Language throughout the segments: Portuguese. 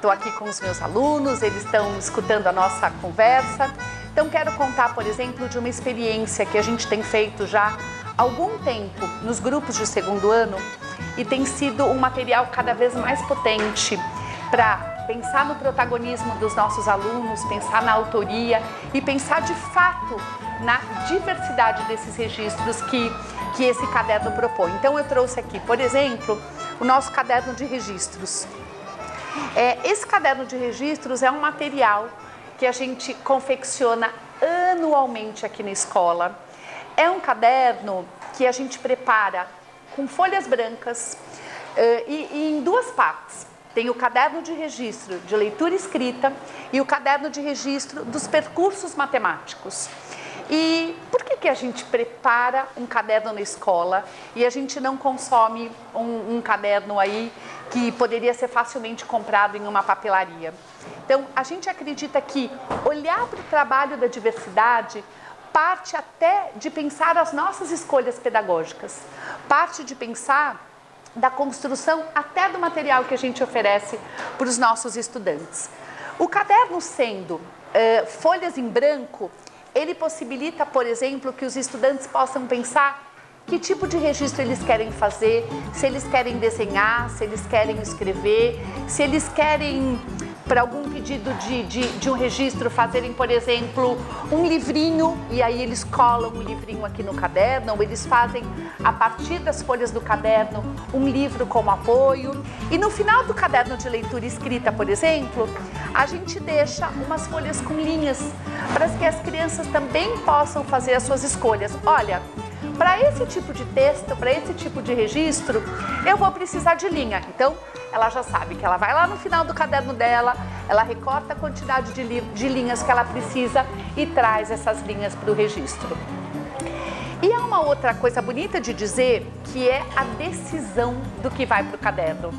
estou aqui com os meus alunos, eles estão escutando a nossa conversa. Então quero contar, por exemplo, de uma experiência que a gente tem feito já há algum tempo nos grupos de segundo ano e tem sido um material cada vez mais potente para pensar no protagonismo dos nossos alunos, pensar na autoria e pensar de fato na diversidade desses registros que esse caderno propõe. Então eu trouxe aqui, por exemplo, o nosso caderno de registros. Esse caderno de registros é um material que a gente confecciona anualmente aqui na escola. É um caderno que a gente prepara com folhas brancas e em duas partes. Tem o caderno de registro de leitura e escrita e o caderno de registro dos percursos matemáticos. E por que a gente prepara um caderno na escola e a gente não consome um caderno aí que poderia ser facilmente comprado em uma papelaria? Então, a gente acredita que olhar para o trabalho da diversidade parte até de pensar as nossas escolhas pedagógicas, parte de pensar da construção até do material que a gente oferece para os nossos estudantes. O caderno sendo folhas em branco, ele possibilita, por exemplo, que os estudantes possam pensar que tipo de registro eles querem fazer, se eles querem desenhar, se eles querem escrever, se eles querem, para algum pedido de um registro, fazerem, por exemplo, um livrinho, e aí eles colam o livrinho aqui no caderno, ou eles fazem, a partir das folhas do caderno, um livro como apoio. E no final do caderno de leitura e escrita, por exemplo, a gente deixa umas folhas com linhas, para que as crianças também possam fazer as suas escolhas. Olha, para esse tipo de texto, para esse tipo de registro, eu vou precisar de linha. Então, ela já sabe que ela vai lá no final do caderno dela, ela recorta a quantidade de linhas que ela precisa e traz essas linhas para o registro. E há uma outra coisa bonita de dizer, que é a decisão do que vai para o caderno.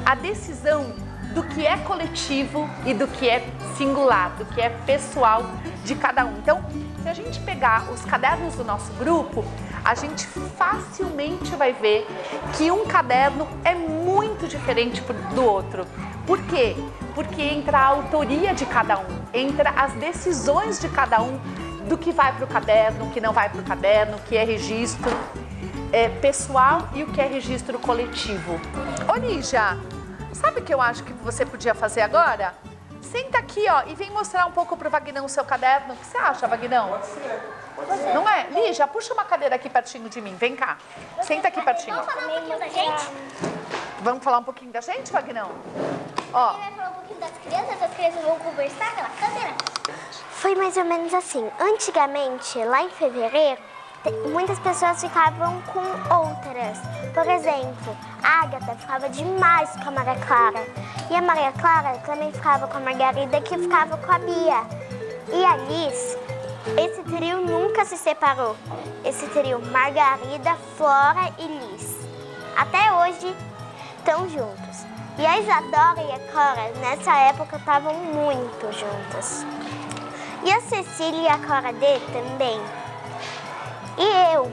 A decisão do que é coletivo e do que é singular, do que é pessoal de cada um. Então, se a gente pegar os cadernos do nosso grupo, a gente facilmente vai ver que um caderno é muito diferente do outro. Por quê? Porque entra a autoria de cada um, entra as decisões de cada um do que vai para o caderno, o que não vai para o caderno, o que é registro pessoal e o que é registro coletivo. Ô Lígia, sabe o que eu acho que você podia fazer agora? Senta aqui, ó, e vem mostrar um pouco pro Vagnão o seu caderno. O que você acha, Vagnão? Pode ser. Não é? Lígia, puxa uma cadeira aqui pertinho de mim. Vem cá. Senta aqui pertinho. Vamos falar um pouquinho da gente? Vamos falar um pouquinho da gente, Vagnão? Ó. Ele vai falar um pouquinho das crianças, as crianças vão conversar pela câmera. Foi mais ou menos assim. Antigamente, lá em fevereiro, muitas pessoas ficavam com outras. Por exemplo, a Agatha ficava demais com a Maria Clara. E a Maria Clara também ficava com a Margarida, que ficava com a Bia. E a Liz, esse trio nunca se separou. Esse trio Margarida, Flora e Liz. Até hoje estão juntos. E a Isadora e a Cora, nessa época, estavam muito juntas. E a Cecília e a Cora D também. E eu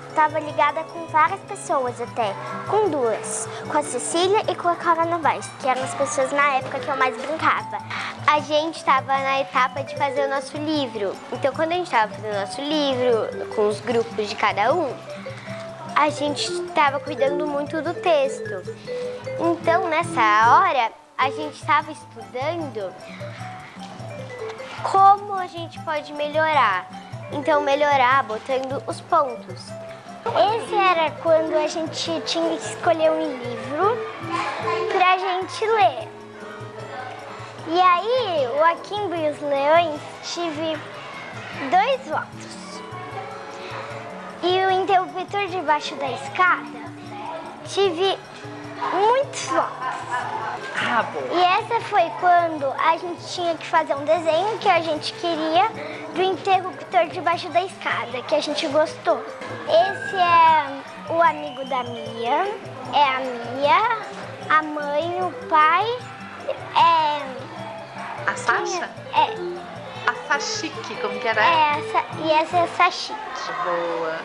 estava ligada com várias pessoas até, com duas, com a Cecília e com a Cora Novaes, que eram as pessoas na época que eu mais brincava. A gente estava na etapa de fazer o nosso livro, então quando a gente estava fazendo o nosso livro, com os grupos de cada um, a gente estava cuidando muito do texto. Então nessa hora, a gente estava estudando como a gente pode melhorar. Então, melhorar botando os pontos. Esse era quando a gente tinha que escolher um livro pra gente ler. E aí, o Akimbo e os Leões tive 2 votos. E o Interruptor debaixo da escada tive muitos votos. Ah, boa. E essa foi quando a gente tinha que fazer um desenho que a gente queria do interruptor debaixo da escada, que a gente gostou. Esse é o amigo da Mia, é a Mia, a mãe, o pai, A Sasha? É. A Sashiki, como que era? E essa é a Sashiki. Boa.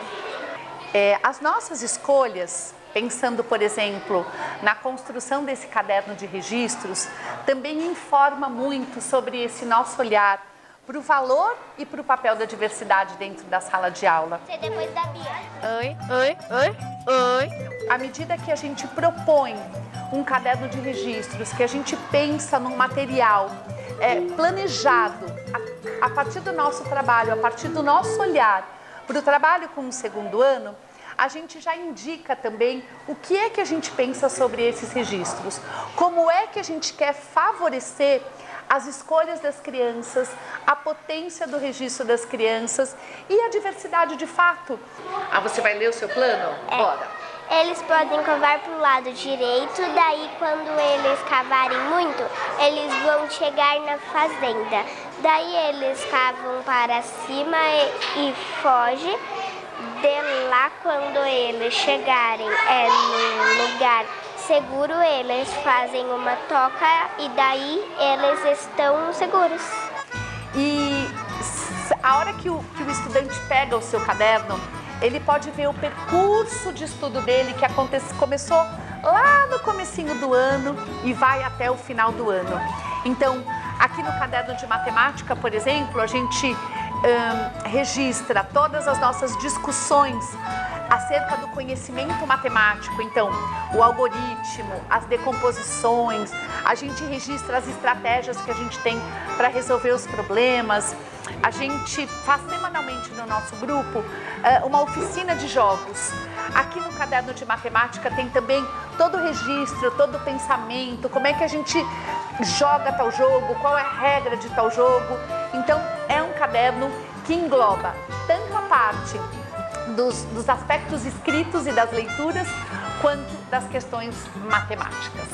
As nossas escolhas pensando, por exemplo, na construção desse caderno de registros, também informa muito sobre esse nosso olhar para o valor e para o papel da diversidade dentro da sala de aula. Você depois da Bia. Oi. À medida que a gente propõe um caderno de registros, que a gente pensa num material planejado a partir do nosso trabalho, a partir do nosso olhar para o trabalho com o segundo ano, a gente já indica também o que é que a gente pensa sobre esses registros, como é que a gente quer favorecer as escolhas das crianças, a potência do registro das crianças e a diversidade de fato. Ah, você vai ler o seu plano? Bora! Eles podem cavar para o lado direito, daí quando eles cavarem muito, eles vão chegar na fazenda. Daí eles cavam para cima e fogem. De lá, quando eles chegarem no lugar seguro, eles fazem uma toca e daí eles estão seguros. E a hora que o estudante pega o seu caderno, ele pode ver o percurso de estudo dele que começou lá no comecinho do ano e vai até o final do ano. Então, aqui no caderno de matemática, por exemplo, a gente registra todas as nossas discussões acerca do conhecimento matemático. Então, o algoritmo, as decomposições, a gente registra as estratégias que a gente tem para resolver os problemas. A gente faz semanalmente no nosso grupo uma oficina de jogos. Aqui no caderno de matemática tem também todo o registro, todo o pensamento, como é que a gente joga tal jogo, qual é a regra de tal jogo. Então, é um caderno que engloba tanto a parte dos aspectos escritos e das leituras, quanto das questões matemáticas.